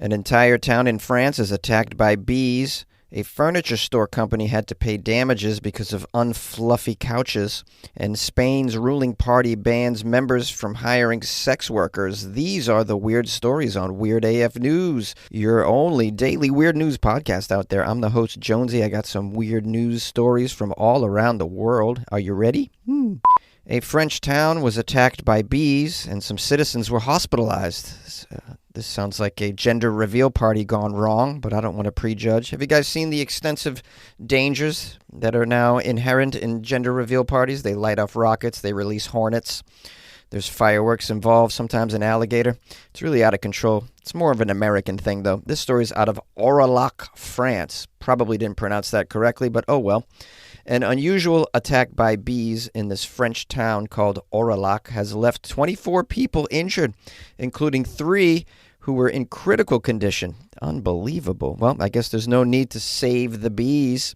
An entire town in France is attacked by bees. A furniture store company had to pay damages because of unfluffy couches. And Spain's ruling party bans members from hiring sex workers. These are the weird stories on Weird AF News, your only daily weird news podcast out there. I'm the host, Jonesy. I got some weird news stories from all around the world. Are you ready? A French town was attacked by bees, and some citizens were hospitalized. This sounds like a gender reveal party gone wrong, but I don't want to prejudge. Have you guys seen the extensive dangers that are now inherent in gender reveal parties? They light off rockets, they release hornets. There's fireworks involved, sometimes an alligator. It's really out of control. It's more of an American thing, though. This story's out of Aurillac, France. Probably didn't pronounce that correctly, but oh well. An unusual attack by bees in this French town called Aurillac has left 24 people injured, including 3 who were in critical condition. Unbelievable. Well, I guess there's no need to save the bees.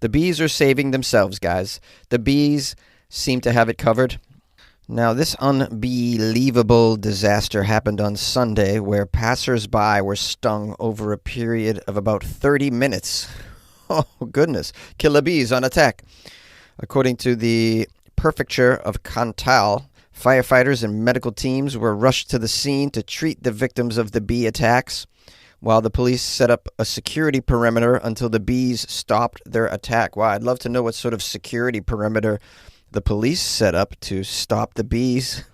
The bees are saving themselves, guys. The bees seem to have it covered. Now, this unbelievable disaster happened on Sunday, where passers-by were stung over a period of about 30 minutes. Oh, goodness. Killer bees on attack. According to the prefecture of Cantal, firefighters and medical teams were rushed to the scene to treat the victims of the bee attacks, while the police set up a security perimeter until the bees stopped their attack. Wow, I'd love to know what sort of security perimeter the police set up to stop the bees.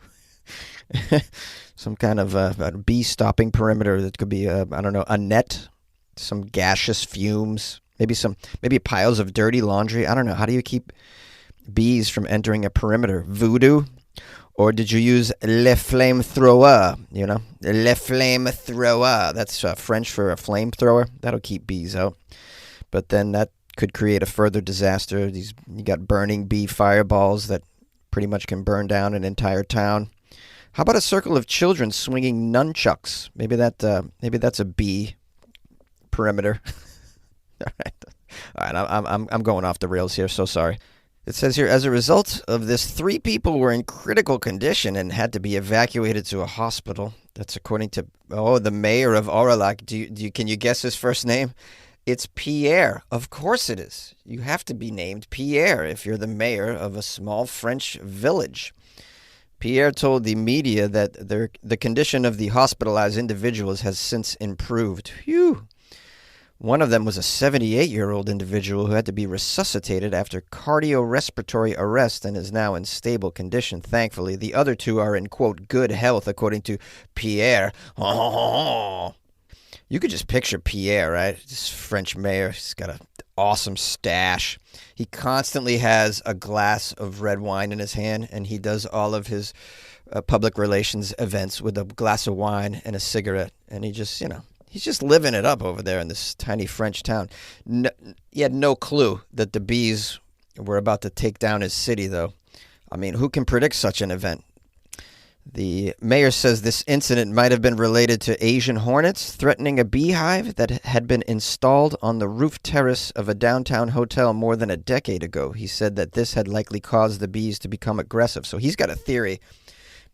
Some kind of a bee stopping perimeter that could be, a net, some gaseous fumes. Maybe piles of dirty laundry. I don't know. How do you keep bees from entering a perimeter? Voodoo? Or did you use le flamethrower? Le flamethrower. That's French for a flamethrower. That'll keep bees out. But then that could create a further disaster. You got burning bee fireballs that pretty much can burn down an entire town. How about a circle of children swinging nunchucks? Maybe that's a bee perimeter. All right. I'm going off the rails here. So sorry. It says here, as a result of this, 3 people were in critical condition and had to be evacuated to a hospital. That's according to the mayor of Aurillac. Can you guess his first name? It's Pierre. Of course it is. You have to be named Pierre if you're the mayor of a small French village. Pierre told the media that the condition of the hospitalized individuals has since improved. Phew. One of them was a 78-year-old individual who had to be resuscitated after cardiorespiratory arrest and is now in stable condition, thankfully. The other 2 are in, quote, good health, according to Pierre. You could just picture Pierre, right? This French mayor. He's got an awesome stash. He constantly has a glass of red wine in his hand, and he does all of his public relations events with a glass of wine and a cigarette. And he just, he's just living it up over there in this tiny French town. He had no clue that the bees were about to take down his city, though. I mean, who can predict such an event? The mayor says this incident might have been related to Asian hornets threatening a beehive that had been installed on the roof terrace of a downtown hotel more than a decade ago. He said that this had likely caused the bees to become aggressive. So he's got a theory.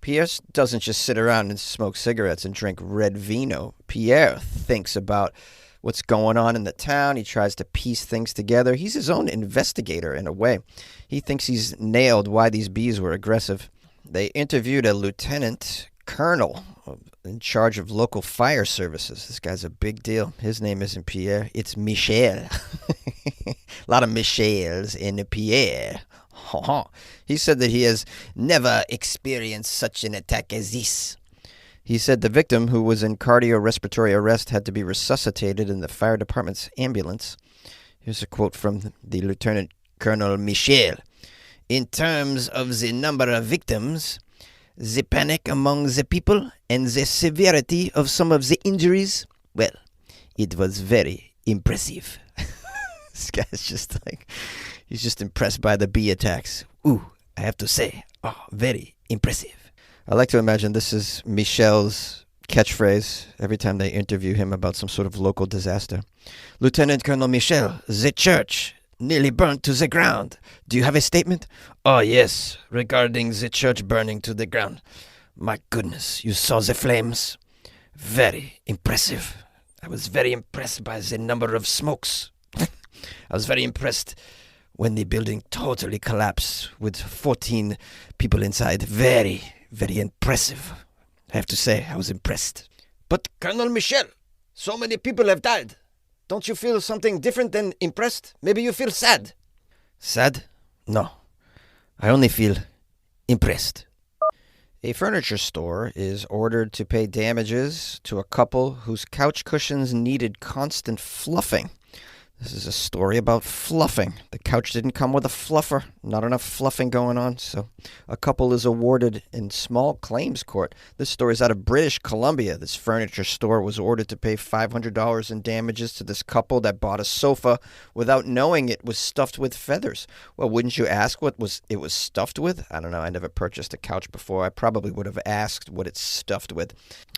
Pierre doesn't just sit around and smoke cigarettes and drink red vino. Pierre thinks about what's going on in the town. He tries to piece things together. He's his own investigator in a way. He thinks he's nailed why these bees were aggressive. They interviewed a lieutenant colonel in charge of local fire services. This guy's a big deal. His name isn't Pierre. It's Michel. A lot of Michels in Pierre. He said that he has never experienced such an attack as this. He said the victim, who was in cardiorespiratory arrest, had to be resuscitated in the fire department's ambulance. Here's a quote from the Lieutenant Colonel Michel. In terms of the number of victims, the panic among the people, and the severity of some of the injuries, well, it was very impressive. This guy's just he's just impressed by the bee attacks. Ooh, I have to say, very impressive. I like to imagine this is Michel's catchphrase every time they interview him about some sort of local disaster. Lieutenant Colonel Michel, the church nearly burnt to the ground. Do you have a statement? Oh, yes, regarding the church burning to the ground. My goodness, you saw the flames? Very impressive. I was very impressed by the number of smokes. I was very impressed when the building totally collapsed with 14 people inside. Very, very impressive. I have to say, I was impressed. But Colonel Michel, so many people have died. Don't you feel something different than impressed? Maybe you feel sad. Sad? No. I only feel impressed. A furniture store is ordered to pay damages to a couple whose couch cushions needed constant fluffing. This is a story about fluffing. The couch didn't come with a fluffer. Not enough fluffing going on. So a couple is awarded in small claims court. This story is out of British Columbia. This furniture store was ordered to pay $500 in damages to this couple that bought a sofa without knowing it was stuffed with feathers. Well, wouldn't you ask what it was stuffed with? I don't know. I never purchased a couch before. I probably would have asked what it's stuffed with.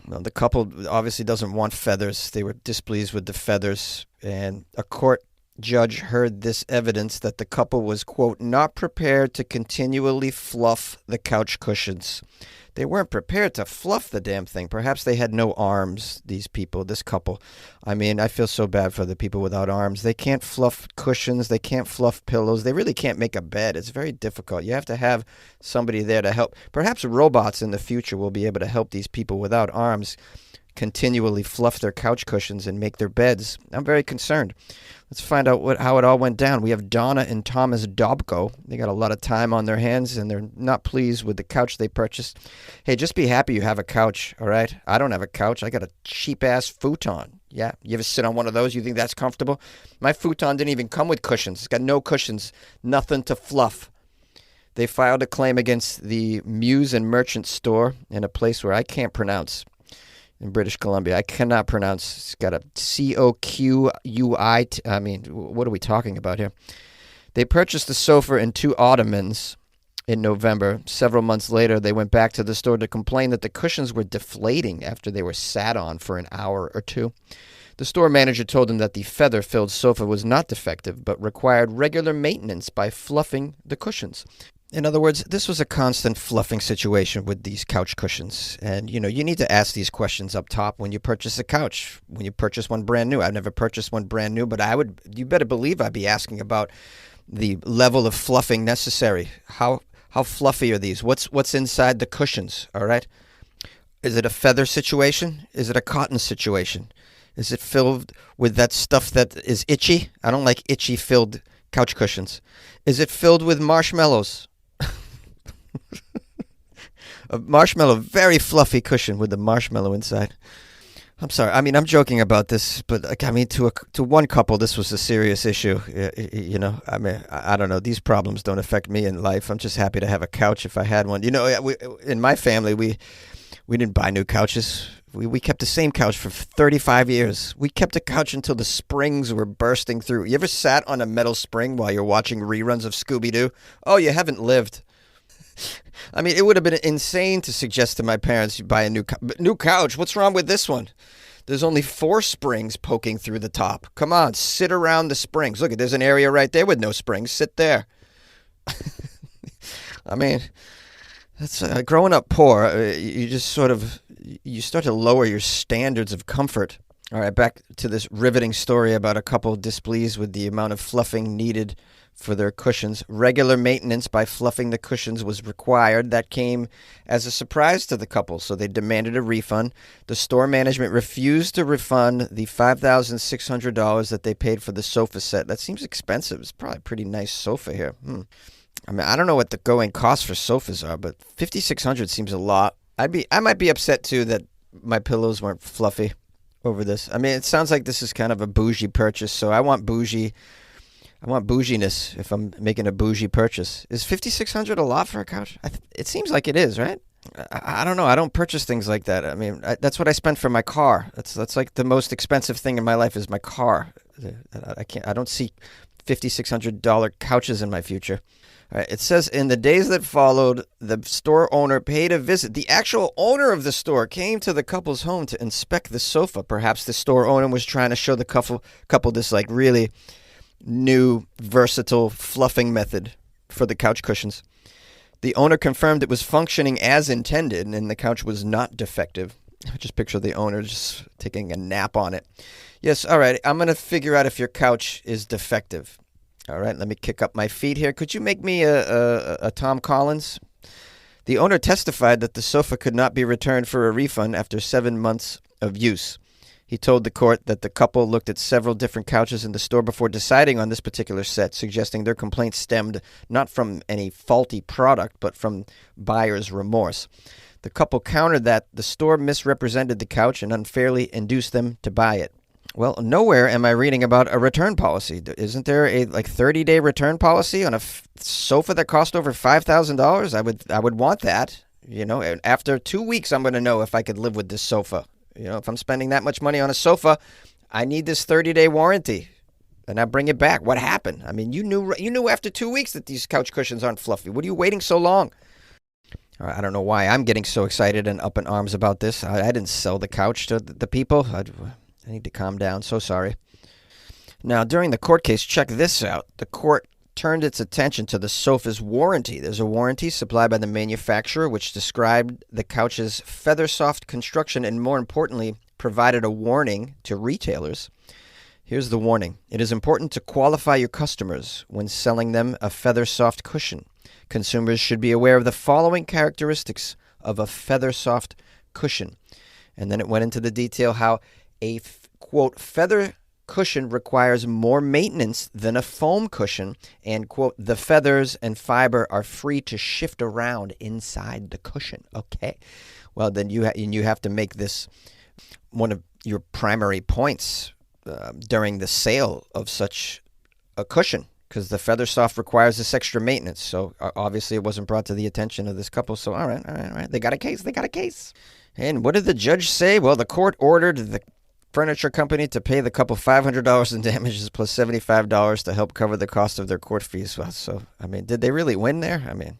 Well, the couple obviously doesn't want feathers. They were displeased with the feathers. And a court judge heard this evidence that the couple was, quote, not prepared to continually fluff the couch cushions. They weren't prepared to fluff the damn thing. Perhaps they had no arms, these people, this couple. I mean, I feel so bad for the people without arms. They can't fluff cushions. They can't fluff pillows. They really can't make a bed. It's very difficult. You have to have somebody there to help. Perhaps robots in the future will be able to help these people without arms continually fluff their couch cushions and make their beds. I'm very concerned. Let's find out how it all went down. We have Donna and Thomas Dobko. They got a lot of time on their hands, and they're not pleased with the couch they purchased. Hey, just be happy you have a couch, all right? I don't have a couch. I got a cheap-ass futon. Yeah, you ever sit on one of those? You think that's comfortable? My futon didn't even come with cushions. It's got no cushions, nothing to fluff. They filed a claim against the Muse and Merchant store in a place where I can't pronounce. In British Columbia. I cannot pronounce. It's got a C-O-Q-U-I. I mean, what are we talking about here? They purchased the sofa and 2 ottomans in November. Several months later, they went back to the store to complain that the cushions were deflating after they were sat on for an hour or 2. The store manager told them that the feather-filled sofa was not defective, but required regular maintenance by fluffing the cushions. In other words, this was a constant fluffing situation with these couch cushions. And, you need to ask these questions up top when you purchase a couch, when you purchase one brand new. I've never purchased one brand new, but you better believe I'd be asking about the level of fluffing necessary. How fluffy are these? What's inside the cushions, all right? Is it a feather situation? Is it a cotton situation? Is it filled with that stuff that is itchy? I don't like itchy filled couch cushions. Is it filled with marshmallows? A marshmallow, very fluffy cushion with the marshmallow inside. I'm sorry. I mean, I'm joking about this, but I mean, to one couple, this was a serious issue. I mean, I don't know. These problems don't affect me in life. I'm just happy to have a couch if I had one. In my family, we didn't buy new couches. We kept the same couch for 35 years. We kept the couch until the springs were bursting through. You ever sat on a metal spring while you're watching reruns of Scooby-Doo? Oh, you haven't lived. I mean, it would have been insane to suggest to my parents you buy a new couch. What's wrong with this one? There's only 4 springs poking through the top. Come on, sit around the springs. Look, there's an area right there with no springs. Sit there. I mean, that's growing up poor. You just you start to lower your standards of comfort. All right, back to this riveting story about a couple displeased with the amount of fluffing needed for their cushions. Regular maintenance by fluffing the cushions was required. That came as a surprise to the couple, so they demanded a refund. The store management refused to refund the $5,600 that they paid for the sofa set. That seems expensive. It's probably a pretty nice sofa here. I mean, I don't know what the going costs for sofas are, but $5,600 seems a lot. I might be upset too that my pillows weren't fluffy over this. I mean, it sounds like this is kind of a bougie purchase, so I want bouginess if I'm making a bougie purchase. Is $5,600 a lot for a couch? It seems like it is, right? I don't know. I don't purchase things like that. I mean, that's what I spent for my car. That's like the most expensive thing in my life is my car. I don't see $5,600 couches in my future. All right, it says in the days that followed, the store owner paid a visit. The actual owner of the store came to the couple's home to inspect the sofa. Perhaps the store owner was trying to show the couple this like really new, versatile fluffing method for the couch cushions. The owner confirmed it was functioning as intended and the couch was not defective. Just picture the owner just taking a nap on it. Yes, all right. I'm going to figure out if your couch is defective. All right, let me kick up my feet here. Could you make me a Tom Collins? The owner testified that the sofa could not be returned for a refund after 7 months of use. He told the court that the couple looked at several different couches in the store before deciding on this particular set, suggesting their complaint stemmed not from any faulty product, but from buyer's remorse. The couple countered that the store misrepresented the couch and unfairly induced them to buy it. Well, nowhere am I reading about a return policy. Isn't there a 30-day return policy on a sofa that cost over $5,000? I would want that. And after 2 weeks, I'm going to know if I could live with this sofa. If I'm spending that much money on a sofa, I need this 30-day warranty, and I bring it back. What happened? I mean, you knew after 2 weeks that these couch cushions aren't fluffy. What are you waiting so long? I don't know why I'm getting so excited and up in arms about this. I didn't sell the couch to the people. I need to calm down. So sorry. Now, during the court case, check this out. The court turned its attention to the sofa's warranty. There's a warranty supplied by the manufacturer which described the couch's feather-soft construction and, more importantly, provided a warning to retailers. Here's the warning. It is important to qualify your customers when selling them a feather-soft cushion. Consumers should be aware of the following characteristics of a feather-soft cushion. And then it went into the detail how a, quote, feather cushion requires more maintenance than a foam cushion, and, quote, the feathers and fiber are free to shift around inside the cushion. Okay. Well, then you have to make this one of your primary points during the sale of such a cushion, because the feather soft requires this extra maintenance. So obviously it wasn't brought to the attention of this couple. So all right. They got a case. And what did the judge say? Well, the court ordered the furniture company to pay the couple $500 in damages plus $75 to help cover the cost of their court fees. Well, so, I mean, did they really win there? I mean,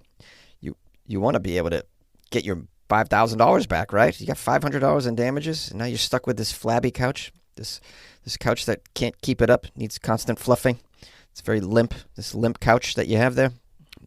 you want to be able to get your $5,000 back, right? You got $500 in damages, and now you're stuck with this flabby couch, this couch that can't keep it up, needs constant fluffing. It's very limp, this limp couch that you have there.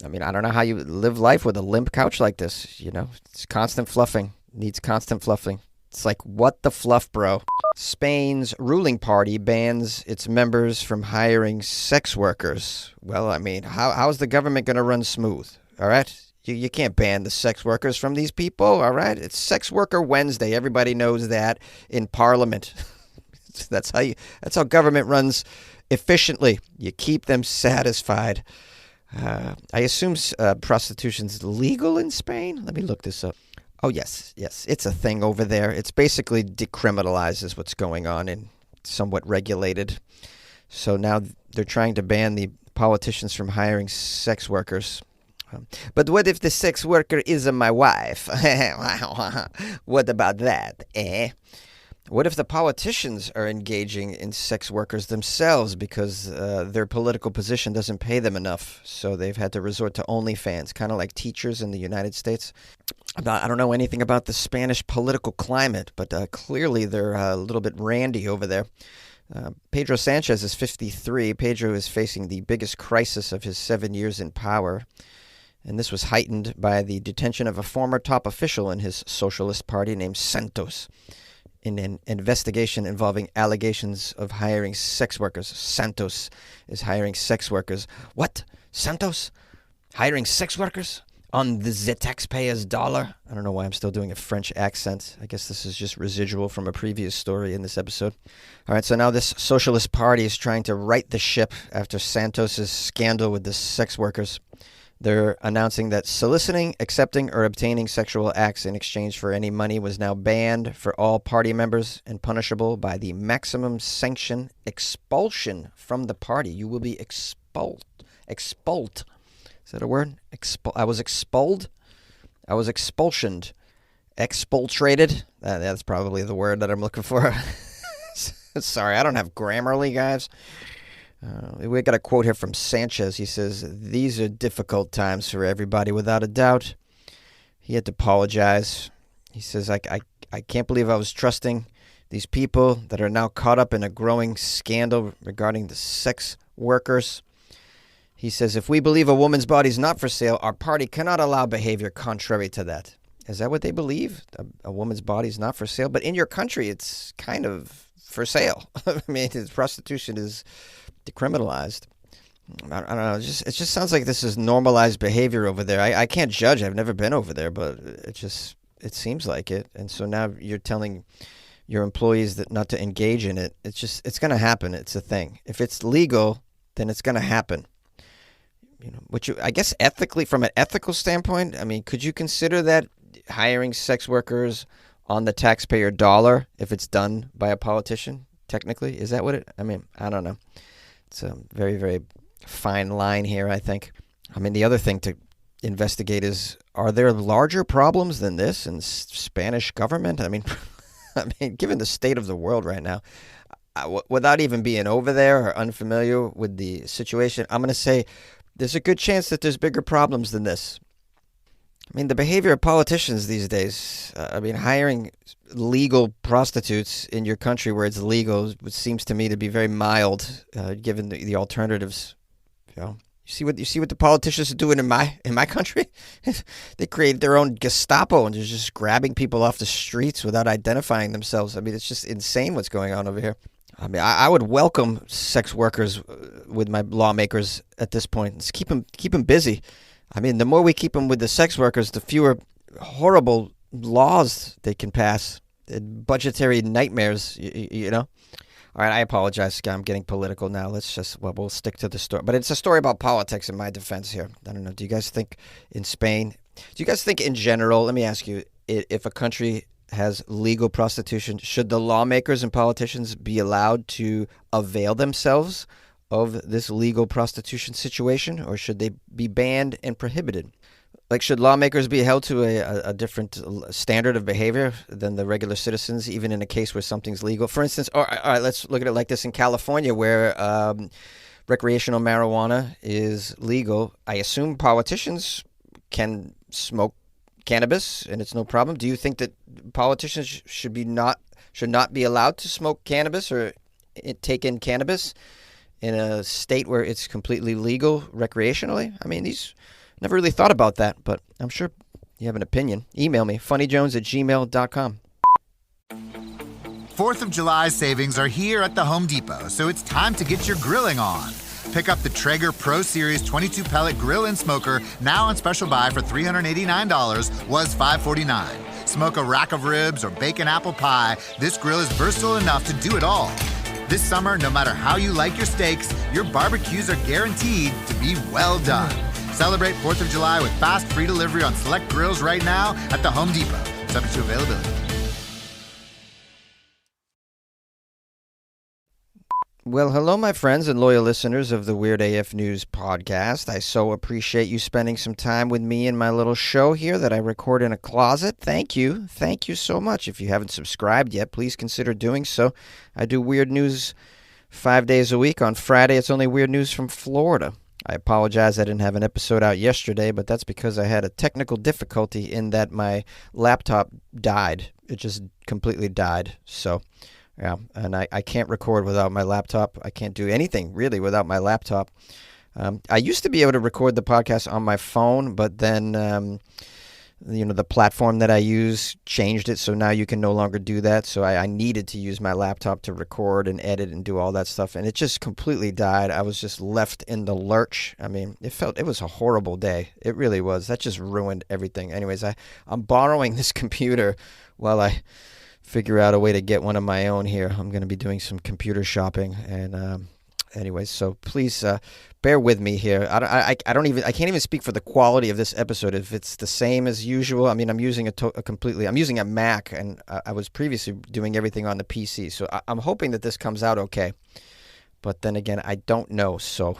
I mean, I don't know how you live life with a limp couch like this, It's constant fluffing, needs constant fluffing. It's like, what the fluff, bro? Spain's ruling party bans its members from hiring sex workers. Well, I mean, how's the government going to run smooth? All right? You can't ban the sex workers from these people, all right? It's Sex Worker Wednesday. Everybody knows that in Parliament. That's how government runs efficiently. You keep them satisfied. I assume prostitution's legal in Spain? Let me look this up. Oh, yes. It's a thing over there. It's basically decriminalizes what's going on and somewhat regulated. So now they're trying to ban the politicians from hiring sex workers. But what if the sex worker is my wife? What about that, eh? What if the politicians are engaging in sex workers themselves because their political position doesn't pay them enough, so they've had to resort to OnlyFans, kind of like teachers in the United States? I don't know anything about the Spanish political climate, but clearly they're a little bit randy over there. Pedro Sanchez is 53. Pedro is facing the biggest crisis of his 7 years in power, and this was heightened by the detention of a former top official in his socialist party named Santos in an investigation involving allegations of hiring sex workers. Santos is hiring sex workers. What? Santos? Hiring sex workers? On the taxpayer's dollar? I don't know why I'm still doing a French accent. I guess this is just residual from a previous story in this episode. All right, so now this socialist party is trying to right the ship after Santos's scandal with the sex workers. They're announcing that soliciting, accepting, or obtaining sexual acts in exchange for any money was now banned for all party members and punishable by the maximum sanction expulsion from the party. You will be expelled. Expelled. Is that a word? I was expelled? I was expulsioned. Expultrated? That's probably the word that I'm looking for. Sorry, I don't have Grammarly, guys. We got a quote here from Sanchez. He says, "These are difficult times for everybody, without a doubt." He had to apologize. He says, I can't believe I was trusting these people that are now caught up in a growing scandal regarding the sex workers. He says, "If we believe a woman's body is not for sale, our party cannot allow behavior contrary to that." Is that what they believe? A woman's body is not for sale, but in your country, it's kind of for sale. I mean, prostitution is decriminalized. I don't know. It just sounds like this is normalized behavior over there. I can't judge. I've never been over there, but it seems like it. And so now you're telling your employees that not to engage in it. It's going to happen. It's a thing. If it's legal, then it's going to happen. I guess ethically, from an ethical standpoint, I mean, could you consider that hiring sex workers on the taxpayer dollar if it's done by a politician? Technically, is that what it? I mean, I don't know. It's a very, very fine line here, I think. I mean, the other thing to investigate is, are there larger problems than this in Spanish government? I mean, given the state of the world right now, without even being over there or unfamiliar with the situation, I'm going to say there's a good chance that there's bigger problems than this. I mean, the behavior of politicians these days, hiring legal prostitutes in your country where it's legal, which seems to me to be very mild, given the alternatives. You see what the politicians are doing in my country? They created their own Gestapo and they're just grabbing people off the streets without identifying themselves. I mean, it's just insane what's going on over here. I mean, I would welcome sex workers with my lawmakers at this point. Let's keep them busy. I mean, the more we keep them with the sex workers, the fewer horrible laws they can pass. Budgetary nightmares, you know. All right, I apologize. I'm getting political now. We'll stick to the story. But it's a story about politics in my defense here. I don't know. Do you guys think in Spain, do you guys think in general, let me ask you, if a country has legal prostitution, should the lawmakers and politicians be allowed to avail themselves of this legal prostitution situation, or should they be banned and prohibited? Like, should lawmakers be held to a different standard of behavior than the regular citizens, even in a case where something's legal? For instance, all right, let's look at it like this. In California, where recreational marijuana is legal, I assume politicians can smoke cannabis and it's no problem. Do you think that politicians should not be allowed to smoke cannabis or take in cannabis in a state where it's completely legal recreationally? I mean, never really thought about that, but I'm sure you have an opinion. Email me, funnyjones@gmail.com. 4th of July savings are here at the Home Depot, so it's time to get your grilling on. Pick up the Traeger Pro Series 22-pellet grill and smoker, now on special buy for $389, was $549. Smoke a rack of ribs or bake an apple pie, this grill is versatile enough to do it all. This summer, no matter how you like your steaks, your barbecues are guaranteed to be well done. Celebrate 4th of July with fast, free delivery on select grills right now at the Home Depot. Subject to availability. Well, hello, my friends and loyal listeners of the Weird AF News podcast. I so appreciate you spending some time with me in my little show here that I record in a closet. Thank you. Thank you so much. If you haven't subscribed yet, please consider doing so. I do weird news 5 days a week. On Friday, it's only weird news from Florida. I apologize I didn't have an episode out yesterday, but that's because I had a technical difficulty in that my laptop died. It just completely died. So, yeah, and I can't record without my laptop. I can't do anything, really, without my laptop. I used to be able to record the podcast on my phone, but then, the platform that I use changed it, so now you can no longer do that. So I needed to use my laptop to record and edit and do all that stuff, and it just completely died. I was just left in the lurch. I mean, it was a horrible day. It really was. That just ruined everything. Anyways, I'm borrowing this computer while I figure out a way to get one of my own here. I'm going to be doing some computer shopping, and anyways, so please bear with me here. I can't even speak for the quality of this episode if it's the same as usual. I mean, I'm using I'm using a Mac, and I was previously doing everything on the PC, so I'm hoping that this comes out okay. But then again, I don't know. So,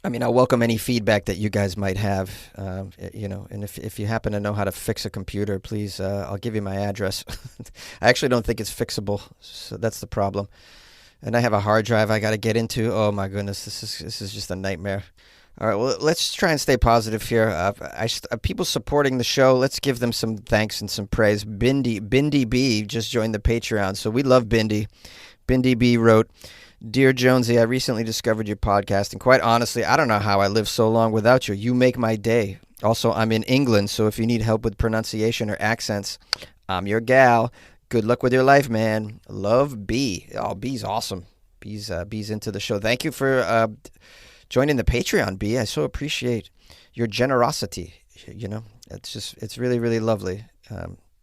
I mean, I'll welcome any feedback that you guys might have, and if you happen to know how to fix a computer, please, I'll give you my address. I actually don't think it's fixable, so that's the problem. And I have a hard drive I got to get into. Oh my goodness, this is just a nightmare. All right, well, let's try and stay positive here. People supporting the show, let's give them some thanks and some praise. Bindi B just joined the Patreon, so we love Bindi. Bindi B wrote, Dear Jonesy, I recently discovered your podcast, and quite honestly, I don't know how I lived so long without you. You make my day. Also, I'm in England, so if you need help with pronunciation or accents, I'm your gal. Good luck with your life, man. Love, B. Oh, B's awesome. B's into the show. Thank you for joining the Patreon, B. I so appreciate your generosity. You know, it's really, really lovely.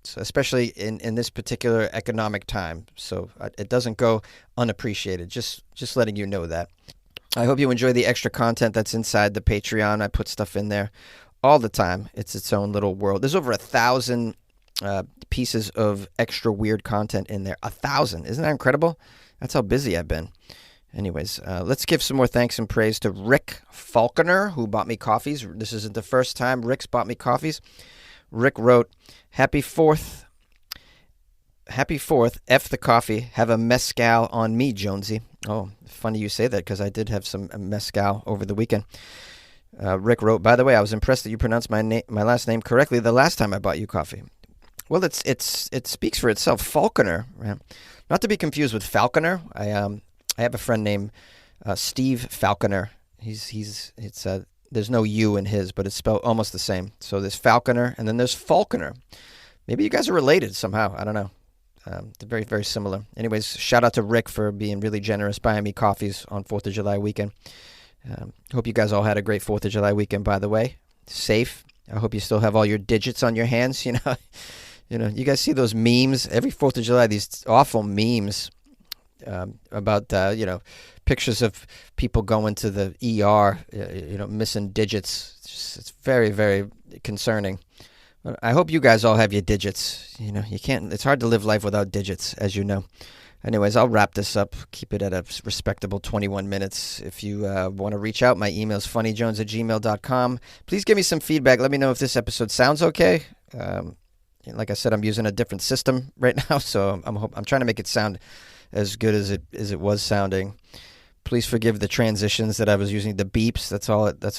So especially in this particular economic time. So it doesn't go unappreciated. Just letting you know that. I hope you enjoy the extra content that's inside the Patreon. I put stuff in there all the time. It's its own little world. There's over 1,000 pieces of extra weird content in there. 1,000. Isn't that incredible? That's how busy I've been. Anyways, let's give some more thanks and praise to Rick Falconer, who bought me coffees. This isn't the first time Rick's bought me coffees. Rick wrote, Happy 4th. Happy 4th. F the coffee. Have a mezcal on me, Jonesy. Oh, funny you say that because I did have some mezcal over the weekend. Rick wrote, by the way, I was impressed that you pronounced my last name correctly the last time I bought you coffee. Well, it speaks for itself. Falconer. Not to be confused with Falconer. I have a friend named Steve Falconer. There's no U in his, but it's spelled almost the same. So there's Falconer, and then there's Falconer. Maybe you guys are related somehow. I don't know. They're very, very similar. Anyways, shout out to Rick for being really generous, buying me coffees on 4th of July weekend. Hope you guys all had a great 4th of July weekend, by the way. Safe. I hope you still have all your digits on your hands. You know, you guys see those memes every 4th of July, these awful memes about, pictures of people going to the ER, missing digits. It's very, very concerning. But I hope you guys all have your digits. It's hard to live life without digits, as you know. Anyways, I'll wrap this up. Keep it at a respectable 21 minutes. If you want to reach out, my email is funnyjones@gmail.com. Please give me some feedback. Let me know if this episode sounds okay. Like I said, I'm using a different system right now, so I'm trying to make it sound as good as it was sounding. Please forgive the transitions that I was using, the beeps. That's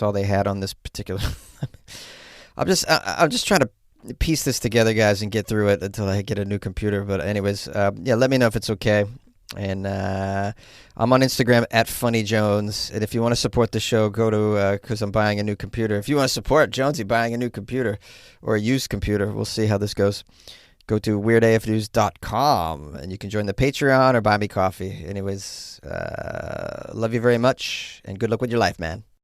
all they had on this particular. I'm just trying to piece this together, guys, and get through it until I get a new computer. But anyways, let me know if it's okay. And I'm on Instagram @FunnyJones. And if you want to support the show, go to because I'm buying a new computer. If you want to support Jonesy buying a new computer or a used computer, we'll see how this goes. Go to weirdafnews.com and you can join the Patreon or buy me coffee. Anyways, love you very much and good luck with your life, man.